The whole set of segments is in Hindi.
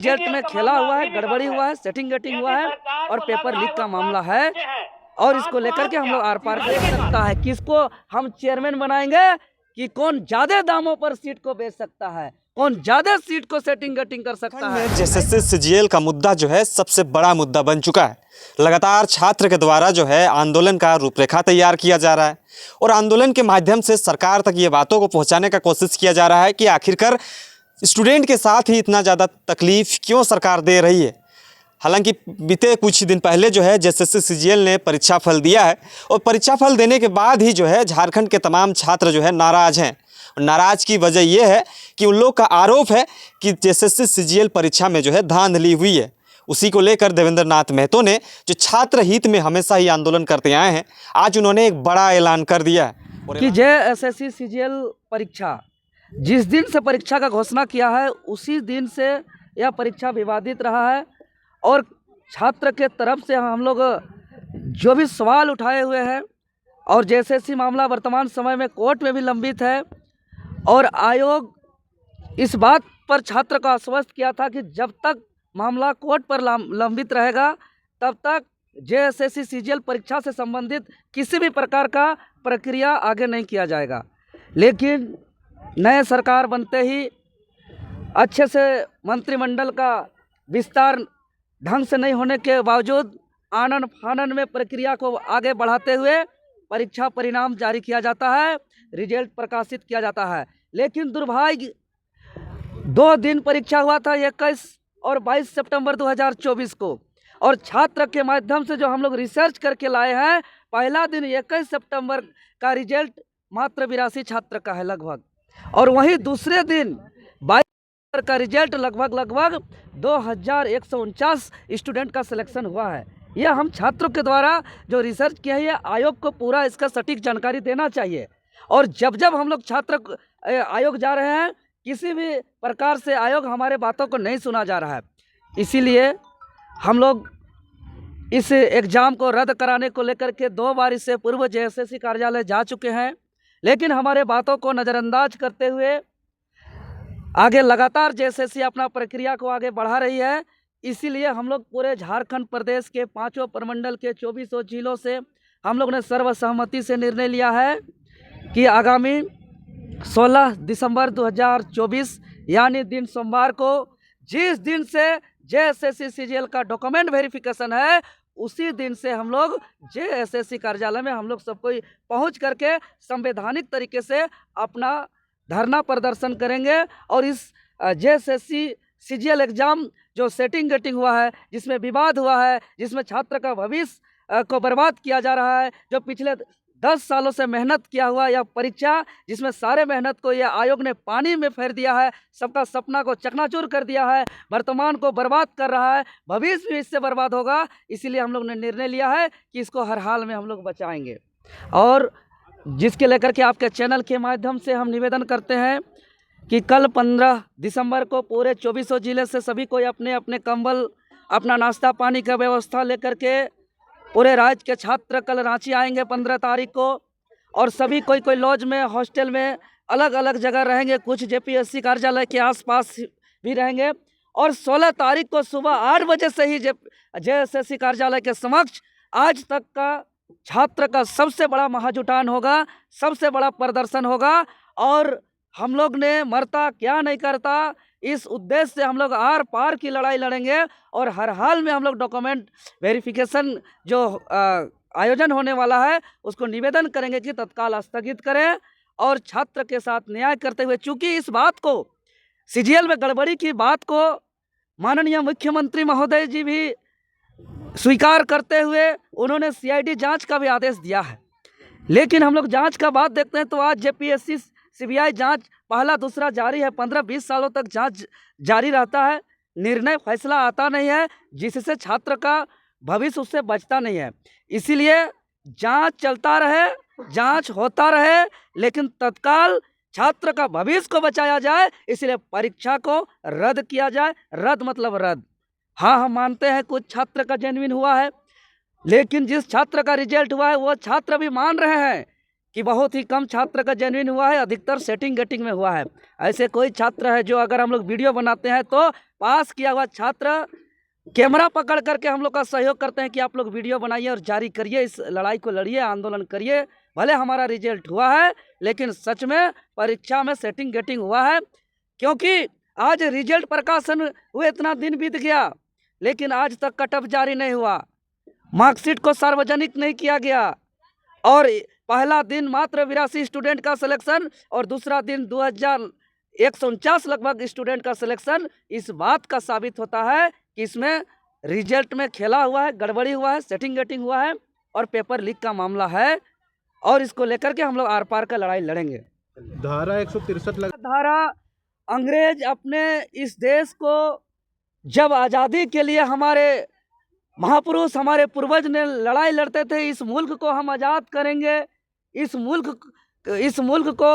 रिजल्ट में खेला हुआ है, गड़बड़ी हुआ है, सेटिंग गेटिंग हुआ है और पेपर लीक का मामला है। और इसको लेकर के हम लोग आर पार कर सकता है, किसको हम चेयरमैन बनाएंगे कि कौन ज्यादा दामों पर सीट को बेच सकता है, कौन ज्यादा सीट को सेटिंग गेटिंग कर सकता है। जेएसएससी सीजीएल का मुद्दा जो है सबसे बड़ा मुद्दा बन चुका है। लगातार छात्र के द्वारा जो है आंदोलन का रूपरेखा तैयार किया जा रहा है और आंदोलन के माध्यम से सरकार तक ये बातों को पहुंचाने का कोशिश किया जा रहा है कि आखिरकार स्टूडेंट के साथ ही इतना ज़्यादा तकलीफ क्यों सरकार दे रही है। हालांकि बीते कुछ दिन पहले जो है जेएसएससी सीजीएल ने परीक्षा फल दिया है और परीक्षा फल देने के बाद ही जो है झारखंड के तमाम छात्र जो है नाराज़ हैं। नाराज़ की वजह यह है कि उन लोग का आरोप है कि जेएसएससी सीजीएल परीक्षा में जो है धांधली हुई है। उसी को लेकर देवेंद्र नाथ महतो ने, जो छात्र हित में हमेशा ही आंदोलन करते आए हैं, आज उन्होंने एक बड़ा ऐलान कर दिया है कि जेएसएससी सीजीएल परीक्षा जिस दिन से परीक्षा का घोषणा किया है उसी दिन से यह परीक्षा विवादित रहा है और छात्र के तरफ से हम लोग जो भी सवाल उठाए हुए हैं और जेएसएससी मामला वर्तमान समय में कोर्ट में भी लंबित है और आयोग इस बात पर छात्र को आश्वस्त किया था कि जब तक मामला कोर्ट पर लंबित रहेगा तब तक जेएसएससी सीजीएल परीक्षा से संबंधित किसी भी प्रकार का प्रक्रिया आगे नहीं किया जाएगा। लेकिन नए सरकार बनते ही अच्छे से मंत्रिमंडल का विस्तार ढंग से नहीं होने के बावजूद आनन फानन में प्रक्रिया को आगे बढ़ाते हुए परीक्षा परिणाम जारी किया जाता है, रिजल्ट प्रकाशित किया जाता है। लेकिन दुर्भाग्य 2 दिन परीक्षा हुआ था, 21 और 22 सितंबर 2024 को, और छात्र के माध्यम से जो हम लोग रिसर्च करके लाए हैं, पहला दिन 21 सितंबर का रिजल्ट मात्र 82 छात्र का है लगभग, और वहीं दूसरे दिन 22 का रिजल्ट लगभग 2149 स्टूडेंट का सिलेक्शन हुआ है। यह हम छात्रों के द्वारा जो रिसर्च किया है, आयोग को पूरा इसका सटीक जानकारी देना चाहिए। और जब हम लोग छात्र आयोग जा रहे हैं, किसी भी प्रकार से आयोग हमारे बातों को नहीं सुना जा रहा है। इसीलिए हम लोग इस एग्ज़ाम को रद्द कराने को लेकर के 2 बार इससे पूर्व जेएसएससी कार्यालय जा चुके हैं, लेकिन हमारे बातों को नज़रअंदाज करते हुए आगे लगातार जेएसएससी अपना प्रक्रिया को आगे बढ़ा रही है। इसीलिए हम लोग पूरे झारखंड प्रदेश के 5 प्रमंडल के 24 जिलों से हम लोग ने सर्वसहमति से निर्णय लिया है कि आगामी 16 दिसंबर 2024 यानी दिन सोमवार को, जिस दिन से जेएसएससी सीजीएल का डॉक्यूमेंट वेरिफिकेशन है, उसी दिन से हम लोग जेएसएससी कार्यालय में हम लोग सब कोई पहुँच करके संवैधानिक तरीके से अपना धरना प्रदर्शन करेंगे। और इस जेएसएससी सीजीएल एग्ज़ाम जो सेटिंग गेटिंग हुआ है, जिसमें विवाद हुआ है, जिसमें छात्र का भविष्य को बर्बाद किया जा रहा है, जो पिछले 10 सालों से मेहनत किया हुआ यह परीक्षा, जिसमें सारे मेहनत को यह आयोग ने पानी में फेर दिया है, सबका सपना को चकनाचूर कर दिया है, वर्तमान को बर्बाद कर रहा है, भविष्य भी इससे बर्बाद होगा। इसीलिए हम लोग ने निर्णय लिया है कि इसको हर हाल में हम लोग बचाएंगे। और जिसके लेकर के आपके चैनल के माध्यम से हम निवेदन करते हैं कि कल 15 दिसंबर को पूरे 24 जिले से सभी कोई अपने अपने कंबल, अपना नाश्ता पानी का व्यवस्था लेकर के पूरे राज्य के छात्र कल रांची आएंगे 15 तारीख को, और सभी कोई लॉज में, हॉस्टल में, अलग अलग जगह रहेंगे, कुछ जेपीएससी कार्यालय के आसपास भी रहेंगे। और 16 तारीख को सुबह 8 बजे से ही जेएसएससी कार्यालय के समक्ष आज तक का छात्र का सबसे बड़ा महाजुटान होगा, सबसे बड़ा प्रदर्शन होगा। और हम लोग ने मरता क्या नहीं करता, इस उद्देश्य से हम लोग आर पार की लड़ाई लड़ेंगे और हर हाल में हम लोग डॉक्यूमेंट वेरिफिकेशन जो आयोजन होने वाला है उसको निवेदन करेंगे कि तत्काल स्थगित करें और छात्र के साथ न्याय करते हुए, चूँकि इस बात को, सीजीएल में गड़बड़ी की बात को माननीय मुख्यमंत्री महोदय जी भी स्वीकार करते हुए उन्होंने सीआईडी जांच का भी आदेश दिया है। लेकिन हम लोग जांच का बात देखते हैं तो आज जेपीएससी सीबीआई जांच पहला दूसरा जारी है, 15-20 सालों तक जांच जारी रहता है, निर्णय फैसला आता नहीं है, जिससे छात्र का भविष्य उससे बचता नहीं है। इसीलिए जांच चलता रहे, जांच होता रहे, लेकिन तत्काल छात्र का भविष्य को बचाया जाए, इसलिए परीक्षा को रद्द किया जाए। रद्द मतलब रद्द। हाँ, हम मानते हैं कुछ छात्र का जेन्युइन हुआ है, लेकिन जिस छात्र का रिजल्ट हुआ है वो छात्र भी मान रहे हैं कि बहुत ही कम छात्र का जेन्युइन हुआ है, अधिकतर सेटिंग गेटिंग में हुआ है। ऐसे कोई छात्र है जो, अगर हम लोग वीडियो बनाते हैं तो पास किया हुआ छात्र कैमरा पकड़ करके हम लोग का सहयोग करते हैं कि आप लोग वीडियो बनाइए और जारी करिए, इस लड़ाई को लड़िए, आंदोलन करिए। भले हमारा रिजल्ट हुआ है, लेकिन सच में परीक्षा में सेटिंग गेटिंग हुआ है, क्योंकि आज रिजल्ट प्रकाशन हुए इतना दिन बीत गया, लेकिन आज तक कट ऑफ जारी नहीं हुआ, मार्कशीट को सार्वजनिक नहीं किया गया। और पहला दिन मात्र 82 स्टूडेंट का सिलेक्शन और दूसरा दिन 2149 लगभग स्टूडेंट का सिलेक्शन। इस बात का साबित होता है कि इसमें रिजल्ट में खेला हुआ है, गड़बड़ी हुआ है, सेटिंग गेटिंग हुआ है और पेपर लीक का मामला है। और इसको लेकर के हम लोग आर पार का लड़ाई लड़ेंगे। धारा 163 धारा अंग्रेज अपने इस देश को जब आज़ादी के लिए हमारे महापुरुष हमारे पूर्वज ने लड़ाई लड़ते थे, इस मुल्क को हम आज़ाद करेंगे, इस मुल्क को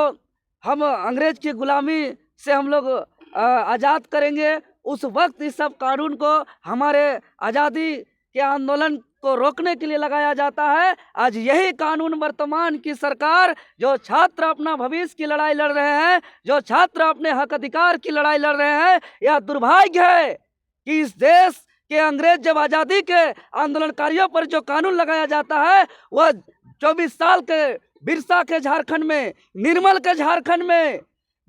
हम अंग्रेज की गुलामी से हम लोग आज़ाद करेंगे। उस वक्त इस सब कानून को हमारे आज़ादी के आंदोलन को रोकने के लिए लगाया जाता है। आज यही कानून वर्तमान की सरकार, जो छात्र अपना भविष्य की लड़ाई लड़ रहे हैं, जो छात्र अपने हक अधिकार की लड़ाई लड़ रहे हैं, यह दुर्भाग्य है कि इस देश के अंग्रेज जब आज़ादी के आंदोलनकारियों पर जो कानून लगाया जाता है, वह 24 साल के बिरसा के झारखंड में, निर्मल के झारखंड में,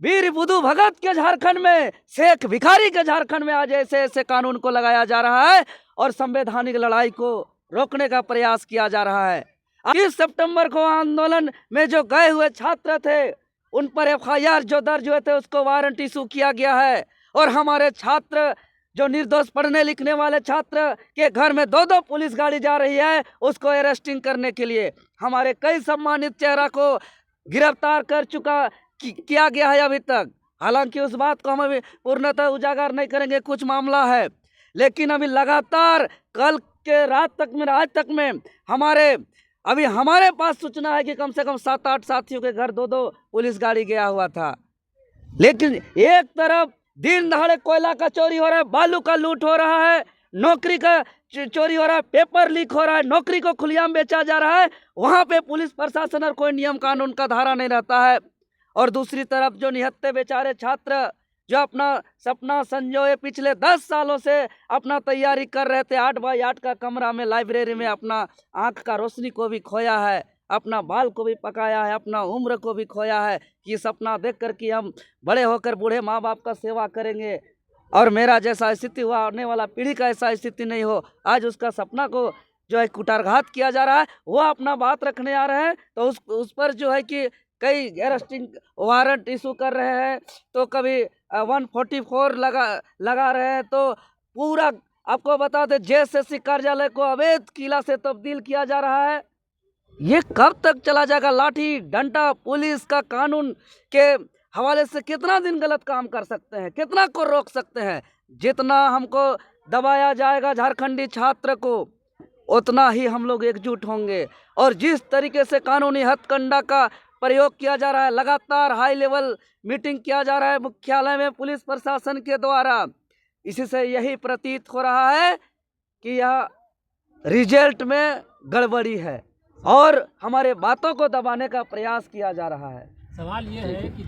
वीर बुद्धू भगत के झारखंड में, शेख भिखारी के झारखंड में आज ऐसे ऐसे कानून को लगाया जा रहा है और संवैधानिक लड़ाई को रोकने का प्रयास किया जा रहा है। 20 सितंबर को आंदोलन में जो गए हुए छात्र थे, उन पर FIR जो दर्ज हुए थे उसको वारंट इशू किया गया है। और हमारे छात्र जो निर्दोष पढ़ने लिखने वाले छात्र के घर में 2-2 पुलिस गाड़ी जा रही है उसको अरेस्टिंग करने के लिए। हमारे कई सम्मानित चेहरा को गिरफ्तार कर किया गया है अभी तक। हालांकि उस बात को हम अभी पूर्णतः उजागर नहीं करेंगे, कुछ मामला है, लेकिन अभी लगातार कल के रात तक में, आज तक में हमारे पास सूचना है कि कम से कम 7-8 साथियों के घर 2-2 पुलिस गाड़ी गया हुआ था। लेकिन एक तरफ दिन दहाड़े कोयला का चोरी हो रहा है, बालू का लूट हो रहा है, नौकरी का चोरी हो रहा है, पेपर लीक हो रहा है, नौकरी को खुलेआम बेचा जा रहा है, वहाँ पे पुलिस प्रशासन और कोई नियम कानून का धारा नहीं रहता है। और दूसरी तरफ जो निहत्थे बेचारे छात्र जो अपना सपना संजोए पिछले 10 सालों से अपना तैयारी कर रहे थे, 8x8 का कमरा में लाइब्रेरी में अपना आँख का रोशनी को भी खोया है, अपना बाल को भी पकाया है, अपना उम्र को भी खोया है कि सपना देख कर कि हम बड़े होकर बूढ़े माँ बाप का सेवा करेंगे और मेरा जैसा स्थिति हुआ, आने वाला पीढ़ी का ऐसा स्थिति नहीं हो। आज उसका सपना को जो है कुठारघात किया जा रहा है, वो अपना बात रखने आ रहे हैं तो उस पर जो है कि कई अरेस्टिंग वारंट इशू कर रहे हैं, तो कभी 144 लगा रहे हैं। तो पूरा आपको बता दें JSSC कार्यालय को अवैध किला से तब्दील किया जा रहा है। ये कब तक चला जाएगा? लाठी डंडा पुलिस का कानून के हवाले से कितना दिन गलत काम कर सकते हैं, कितना को रोक सकते हैं? जितना हमको दबाया जाएगा झारखंडी छात्र को, उतना ही हम लोग एकजुट होंगे। और जिस तरीके से कानूनी हथकंडा का प्रयोग किया जा रहा है, लगातार हाई लेवल मीटिंग किया जा रहा है मुख्यालय में पुलिस प्रशासन के द्वारा, इसी से यही प्रतीत हो रहा है कि यह रिजल्ट में गड़बड़ी है और हमारे बातों को दबाने का प्रयास किया जा रहा है। सवाल ये है कि